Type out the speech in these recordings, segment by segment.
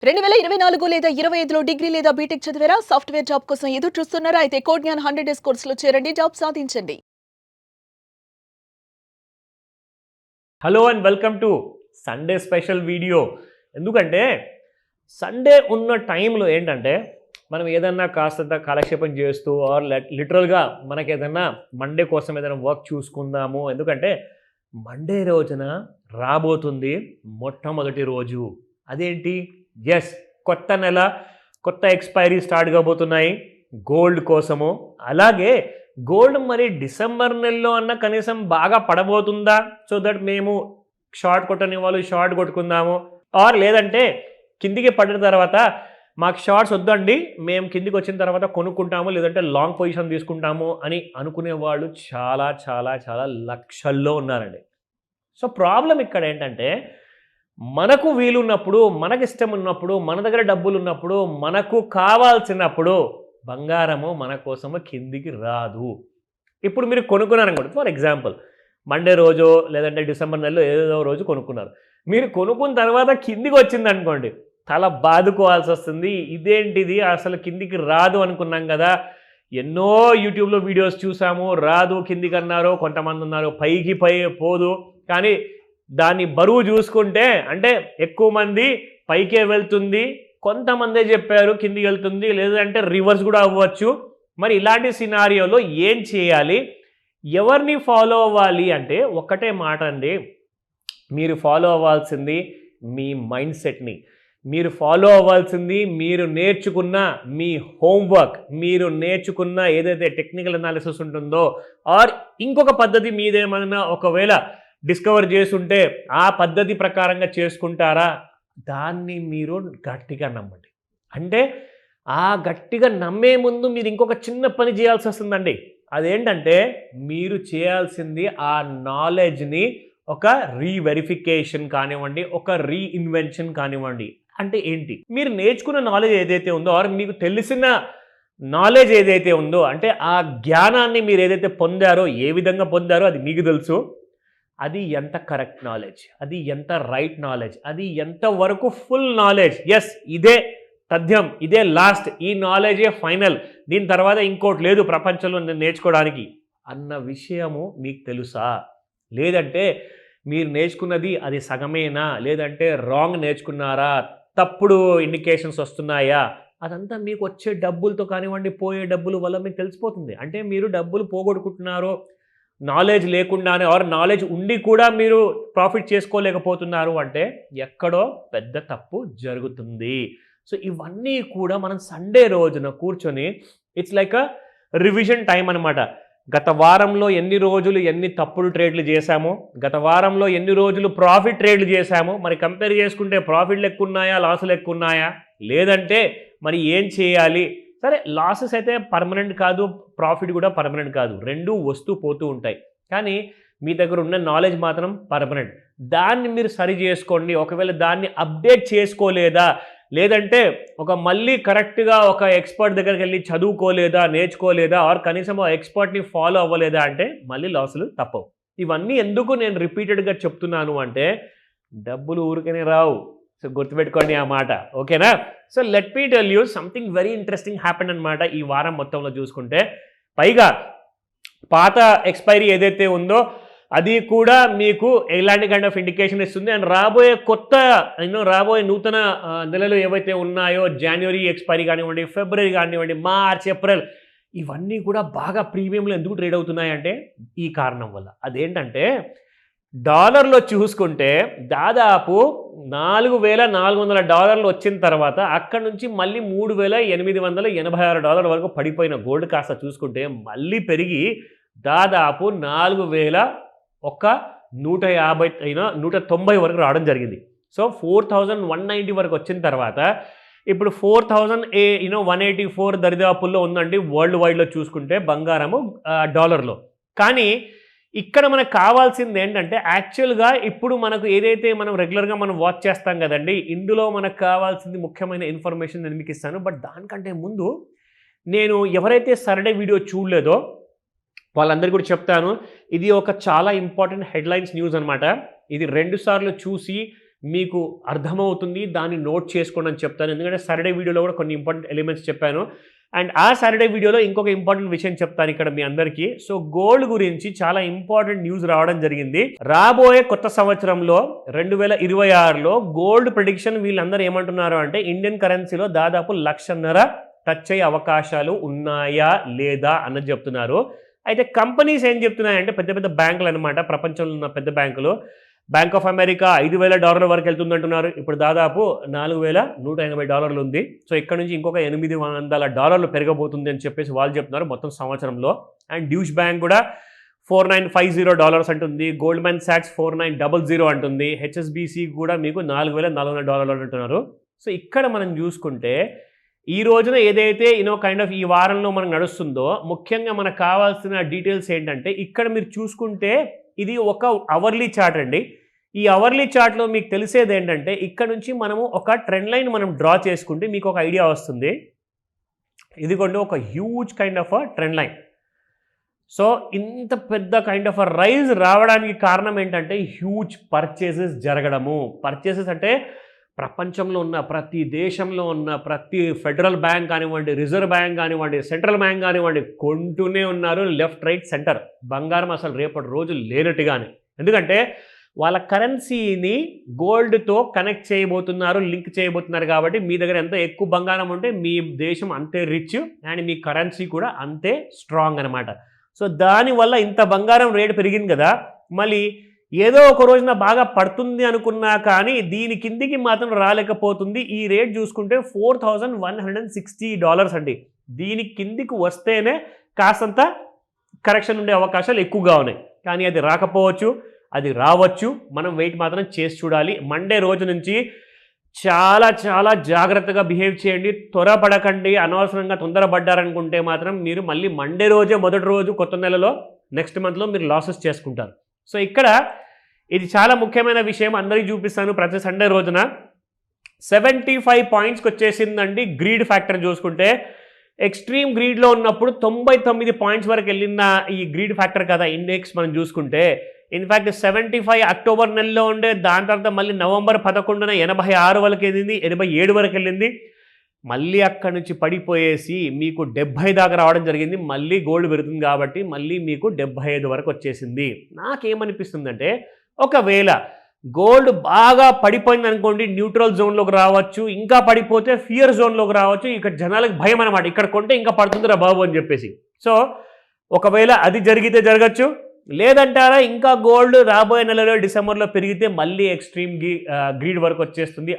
2024 లేదా 25లో డిగ్రీ లేదా బీటెక్ చదివారా? సాఫ్ట్‌వేర్ జాబ్ కోసం ఎదురు చూస్తున్నారా? అయితే కోడ్ జ్ఞాన్ 100 డేస్ కోర్సులో చేరండి. జాబ్ సాధించండి. Hello and welcome to Sunday special video. ఎందుకంటే సండే ఉన్న టైంలో ఏంటంటే మనం ఏదన్నా కాస్తంత కాలక్షేపం చేస్తూ ఆర్ లిటరల్గా మనకి ఏదన్నా మండే కోసం ఏదైనా వర్క్ చూసుకుందాము. ఎందుకంటే మండే రోజున రాబోతుంది మొట్టమొదటి రోజు. అదేంటి? ఎస్, కొత్త నెల, కొత్త ఎక్స్పైరీ స్టార్ట్ కాబోతున్నాయి గోల్డ్ కోసము. అలాగే గోల్డ్ మరి డిసెంబర్ నెలలో అన్న కనీసం బాగా పడబోతుందా? సో దట్ మేము షార్ట్ కొట్టని వాళ్ళు షార్ట్ కొట్టుకుందాము. ఆర్ లేదంటే కిందికి పడిన తర్వాత మాకు షార్ట్స్ వద్దండి, మేము కిందికి వచ్చిన తర్వాత కొనుక్కుంటాము, లేదంటే లాంగ్ పొజిషన్ తీసుకుంటాము అని అనుకునే వాళ్ళు చాలా చాలా చాలా లక్షల్లో ఉన్నారండి. సో ప్రాబ్లం ఇక్కడ ఏంటంటే మనకు వీలున్నప్పుడు, మనకిష్టం ఉన్నప్పుడు, మన దగ్గర డబ్బులు ఉన్నప్పుడు, మనకు కావాల్సినప్పుడు బంగారము మన కోసము కిందికి రాదు. ఇప్పుడు మీరు కొనుక్కున్నారనుకోండి, ఫర్ ఎగ్జాంపుల్ మండే రోజో లేదంటే డిసెంబర్ నెలలో ఏదో రోజు కొనుక్కున్నారు. మీరు కొనుక్కున్న తర్వాత కిందికి వచ్చిందనుకోండి, తల బాదుకోవాల్సి వస్తుంది. ఇదేంటిది, అసలు కిందికి రాదు అనుకున్నాం కదా, ఎన్నో యూట్యూబ్లో వీడియోస్ చూసాము, రాదు కిందికి అన్నారు, కొంతమంది ఉన్నారు పైకి పోదు. కానీ దాన్ని బరువు చూసుకుంటే అంటే ఎక్కువ మంది పైకే వెళ్తుంది, కొంతమందే చెప్పారు కిందికి వెళ్తుంది, లేదంటే రివర్స్ కూడా అవ్వచ్చు. మరి ఇలాంటి సినారియోలో ఏం చేయాలి, ఎవరిని ఫాలో అవ్వాలి అంటే ఒక్కటే మాట అండి, మీరు ఫాలో అవ్వాల్సింది మీ మైండ్ సెట్ని. మీరు ఫాలో అవ్వాల్సింది మీరు నేర్చుకున్న మీ హోంవర్క్, మీరు నేర్చుకున్న ఏదైతే టెక్నికల్ అనాలిసిస్ ఉంటుందో, ఆర్ ఇంకొక పద్ధతి మీదేమన్నా ఒకవేళ డిస్కవర్ చేసుంటే ఆ పద్ధతి ప్రకారంగా చేసుకుంటారా, దాన్ని మీరు గట్టిగా నమ్మండి. అంటే ఆ గట్టిగా నమ్మే ముందు మీరు ఇంకొక చిన్న పని చేయాల్సి వస్తుందండి. అదేంటంటే మీరు చేయాల్సింది ఆ నాలెడ్జ్ని ఒక రీవెరిఫికేషన్ కానివ్వండి, ఒక రీఇన్వెన్షన్ కానివ్వండి. అంటే ఏంటి, మీరు నేర్చుకున్న నాలెడ్జ్ ఏదైతే ఉందో ఆర్ మీకు తెలిసిన నాలెడ్జ్ ఏదైతే ఉందో, అంటే ఆ జ్ఞానాన్ని మీరు ఏదైతే పొందారో, ఏ విధంగా పొందారో అది మీకు తెలుసు. అది ఎంత కరెక్ట్ నాలెడ్జ్, అది ఎంత రైట్ నాలెడ్జ్, అది ఎంతవరకు ఫుల్ నాలెడ్జ్, ఎస్ ఇదే తథ్యం, ఇదే లాస్ట్, ఈ నాలెడ్జే ఫైనల్, దీని తర్వాత ఇంకోటి లేదు ప్రపంచంలో నేను నేర్చుకోవడానికి అన్న విషయము మీకు తెలుసా? లేదంటే మీరు నేర్చుకున్నది అది సగమేనా, లేదంటే రాంగ్ నేర్చుకున్నారా, తప్పుడు ఇండికేషన్స్ వస్తున్నాయా, అదంతా మీకు వచ్చే డబ్బులతో కానివ్వండి, పోయే డబ్బుల వల్ల మీకు తెలిసిపోతుంది. అంటే మీరు డబ్బులు పోగొట్టుకుంటున్నారో నాలెడ్జ్ లేకుండానే, ఆర్ నాలెడ్జ్ ఉండి కూడా మీరు ప్రాఫిట్ చేసుకోలేకపోతున్నారు అంటే ఎక్కడో పెద్ద తప్పు జరుగుతుంది. సో ఇవన్నీ కూడా మనం సండే రోజున కూర్చొని it's like a revision time అనమాట. గత వారంలో ఎన్ని రోజులు ఎన్ని తప్పుడు ట్రేడ్లు చేశామో, గత వారంలో ఎన్ని రోజులు ప్రాఫిట్ ట్రేడ్లు చేశామో, మరి కంపేర్ చేసుకుంటే ప్రాఫిట్లు ఎక్కువ ఉన్నాయా, లాసులు ఎక్కువ ఉన్నాయా, లేదంటే మరి ఏం చేయాలి. సరే, లాసెస్ అయితే పర్మనెంట్ కాదు, ప్రాఫిట్ కూడా పర్మనెంట్ కాదు, రెండూ వస్తూ పోతూ ఉంటాయి. కానీ మీ దగ్గర ఉన్న నాలెడ్జ్ మాత్రం పర్మనెంట్. దాన్ని మీరు సరి చేసుకోండి. ఒకవేళ దాన్ని అప్డేట్ చేసుకోలేదా, లేదంటే మళ్ళీ కరెక్ట్గా ఒక ఎక్స్పర్ట్ దగ్గరికి వెళ్ళి చదువుకోలేదా, నేర్చుకోలేదా, ఆర్ కనీసం ఆ ఎక్స్పర్ట్ని ఫాలో అవ్వలేదా అంటే మళ్ళీ లాసులు తప్పవు. ఇవన్నీ ఎందుకు నేను రిపీటెడ్గా చెప్తున్నాను అంటే డబ్బులు ఊరికనే రావు. సో గుర్తుపెట్టుకోండి ఆ మాట, ఓకేనా? So let me tell you something very interesting happen అనమాట ఈ వారం మొత్తంలో చూసుకుంటే. పైగా పాత ఎక్స్పైరీ ఏదైతే ఉందో అది కూడా మీకు ఎలాంటి కైండ్ ఆఫ్ ఇండికేషన్ ఇస్తుంది. అండ్ రాబోయే నూతన నెలలు ఏవైతే ఉన్నాయో, జనవరి ఎక్స్పైరీ కానివ్వండి, ఫిబ్రవరి కానివ్వండి, మార్చ్, ఏప్రిల్, ఇవన్నీ కూడా బాగా ప్రీమియంలో ఎందుకు ట్రేడ్ అవుతున్నాయంటే ఈ కారణం వల్ల. అదేంటంటే డాలర్లో చూసుకుంటే దాదాపు $4,400 వచ్చిన తర్వాత అక్కడ నుంచి మళ్ళీ $3,886 వరకు పడిపోయిన గోల్డ్ కాస్త చూసుకుంటే మళ్ళీ పెరిగి దాదాపు 4,190 వరకు రావడం జరిగింది. సో 4,190 వరకు వచ్చిన తర్వాత ఇప్పుడు 4,184 దరిదాపుల్లో ఉందండి వరల్డ్ వైడ్లో చూసుకుంటే బంగారము డాలర్లో. కానీ ఇక్కడ మనకు కావాల్సింది ఏంటంటే యాక్చువల్గా ఇప్పుడు మనకు ఏదైతే మనం రెగ్యులర్గా మనం వాచ్ చేస్తాం కదండి, ఇందులో మనకు కావాల్సింది ముఖ్యమైన ఇన్ఫర్మేషన్ నేను మీకు ఇస్తాను. బట్ దానికంటే ముందు నేను ఎవరైతే సర్డే వీడియో చూడలేదో వాళ్ళందరికీ కూడా చెప్తాను. ఇది ఒక చాలా ఇంపార్టెంట్ హెడ్లైన్స్ న్యూస్ అనమాట. ఇది 2 సార్లు చూసి మీకు అర్థమవుతుంది, దాన్ని నోట్ చేసుకోండి అని చెప్తాను. ఎందుకంటే సాటర్డే వీడియోలో కూడా కొన్ని ఇంపార్టెంట్ ఎలిమెంట్స్ చెప్పాను. అండ్ ఆ సాటర్డే వీడియోలో ఇంకొక ఇంపార్టెంట్ విషయం చెప్తాను ఇక్కడ మీ అందరికీ. సో గోల్డ్ గురించి చాలా ఇంపార్టెంట్ న్యూస్ రావడం జరిగింది. రాబోయే కొత్త సంవత్సరంలో 2026లో గోల్డ్ ప్రెడిక్షన్ వీళ్ళందరూ ఏమంటున్నారు అంటే ఇండియన్ కరెన్సీలో దాదాపు 1.5 లక్ష టచ్ అయ్యే అవకాశాలు ఉన్నాయా లేదా అన్నది చెప్తున్నారు. అయితే కంపెనీస్ ఏం చెప్తున్నాయంటే పెద్ద పెద్ద బ్యాంకులు అనమాట, ప్రపంచంలో ఉన్న పెద్ద బ్యాంకులు. బ్యాంక్ ఆఫ్ అమెరికా $5,000 వరకు వెళ్తుందంటున్నారు. ఇప్పుడు దాదాపు $4,180 ఉంది. సో ఇక్కడ నుంచి ఇంకొక $800 పెరగబోతుంది అని చెప్పేసి వాళ్ళు చెప్తున్నారు మొత్తం సంవత్సరంలో. అండ్ డ్యూష్ బ్యాంక్ కూడా $4,950 అంటుంది. గోల్డ్మెన్ సాక్స్ 4,900 అంటుంది. హెచ్ఎస్బిసి కూడా మీకు $4,400 అంటున్నారు. సో ఇక్కడ మనం చూసుకుంటే ఈ రోజున ఏదైతే కైండ్ ఆఫ్ ఈ వారంలో మనకు నడుస్తుందో ముఖ్యంగా మనకు కావాల్సిన డీటెయిల్స్ ఏంటంటే ఇక్కడ మీరు చూసుకుంటే ఇది ఒక అవర్లీ చార్ట్ అండి. ఈ అవర్లీ చార్ట్లో మీకు తెలిసేది ఏంటంటే ఇక్కడ నుంచి మనము ఒక ట్రెండ్ లైన్ మనం డ్రా చేసుకుంటే మీకు ఒక ఐడియా వస్తుంది. ఇదిగోండి ఒక huge kind of trend line. So ఇంత పెద్ద కైండ్ ఆఫ్ రైజ్ రావడానికి కారణం ఏంటంటే హ్యూజ్ పర్చేసెస్ జరగడము. పర్చేసెస్ అంటే ప్రపంచంలో ఉన్న ప్రతి దేశంలో ఉన్న ప్రతి ఫెడరల్ బ్యాంక్ కానివ్వండి, రిజర్వ్ బ్యాంక్ కానివ్వండి, సెంట్రల్ బ్యాంక్ కానివ్వండి కొంటూనే ఉన్నారు. లెఫ్ట్ రైట్ సెంటర్ బంగారం అసలు రేపటి రోజు లేనట్టుగానే. ఎందుకంటే వాళ్ళ కరెన్సీని గోల్డ్తో కనెక్ట్ చేయబోతున్నారు, లింక్ చేయబోతున్నారు. కాబట్టి మీ దగ్గర ఎంత ఎక్కువ బంగారం ఉంటే మీ దేశం అంతే రిచ్ అండ్ మీ కరెన్సీ కూడా అంతే స్ట్రాంగ్ అనమాట. సో దానివల్ల ఇంత బంగారం రేటు పెరిగింది కదా, మళ్ళీ ఏదో ఒక రోజున బాగా పడుతుంది అనుకున్నా కానీ దీని కిందికి మాత్రం రాలేకపోతుంది. ఈ రేట్ చూసుకుంటే $4,160 అండి. దీని కిందికి వస్తేనే కాస్తంత కరెక్షన్ ఉండే అవకాశాలు ఎక్కువగా ఉన్నాయి. కానీ అది రాకపోవచ్చు, అది రావచ్చు. మనం వెయిట్ మాత్రం చేసి చూడాలి. మండే రోజు నుంచి చాలా చాలా జాగ్రత్తగా బిహేవ్ చేయండి. త్వరపడకండి. అనవసరంగా తొందరపడ్డారనుకుంటే మాత్రం మీరు మళ్ళీ మండే రోజే మొదటి రోజు కొత్త నెలలో నెక్స్ట్ మంత్లో మీరు లాసెస్ చేసుకుంటారు. సో ఇక్కడ ఇది చాలా ముఖ్యమైన విషయం అందరికీ చూపిస్తాను. ప్రతి సండే రోజున 75 పాయింట్స్కి వచ్చేసిందండి గ్రీడ్ ఫ్యాక్టర్ చూసుకుంటే. ఎక్స్ట్రీమ్ గ్రీడ్లో ఉన్నప్పుడు 99 పాయింట్స్ వరకు వెళ్ళిన ఈ గ్రీడ్ ఫ్యాక్టర్ కదా ఇండెక్స్ మనం చూసుకుంటే. ఇన్ఫ్యాక్ట్ 75 అక్టోబర్ నెలలో ఉండే, దాని తర్వాత మళ్ళీ నవంబర్ 11న 86 వరకు వెళ్ళింది, 87 వరకు వెళ్ళింది. మళ్ళీ అక్కడి నుంచి పడిపోయేసి మీకు 70 దాకా రావడం జరిగింది. మళ్ళీ గోల్డ్ పెరుగుతుంది కాబట్టి మళ్ళీ మీకు 75 వరకు వచ్చేసింది. నాకేమనిపిస్తుందంటే ఒకవేళ గోల్డ్ బాగా పడిపోయింది అనుకోండి న్యూట్రల్ జోన్లోకి రావచ్చు, ఇంకా పడిపోతే ఫియర్ జోన్లోకి రావచ్చు. ఇక్కడ జనాలకు భయం అనమాట, ఇక్కడ కొంటే ఇంకా పడుతుందిరా బాబు అని చెప్పేసి. సో ఒకవేళ అది జరిగితే జరగచ్చు. లేదంటారా ఇంకా గోల్డ్ రాబోయే నెలలో డిసెంబర్లో పెరిగితే మళ్ళీ ఎక్స్ట్రీమ్ గ్రీడ్ వరకు వచ్చేస్తుంది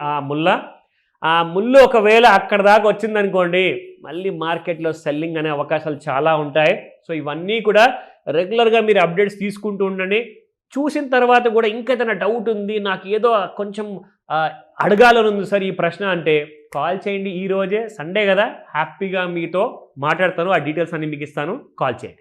ఆ ముళ్ళు ఒకవేళ అక్కడ దాకా వచ్చిందనుకోండి మళ్ళీ మార్కెట్లో సెల్లింగ్ అనే అవకాశాలు చాలా ఉంటాయి. సో ఇవన్నీ కూడా రెగ్యులర్గా మీరు అప్డేట్స్ తీసుకుంటూ ఉండండి. చూసిన తర్వాత కూడా ఇంకేదైనా డౌట్ ఉంది, నాకు ఏదో కొంచెం అడగాలని ఉంది సార్ ఈ ప్రశ్న అంటే కాల్ చేయండి. ఈ రోజే సండే కదా, హ్యాపీగా మీతో మాట్లాడతాను. ఆ డీటెయిల్స్ అన్ని మీకు ఇస్తాను. కాల్ చేయండి.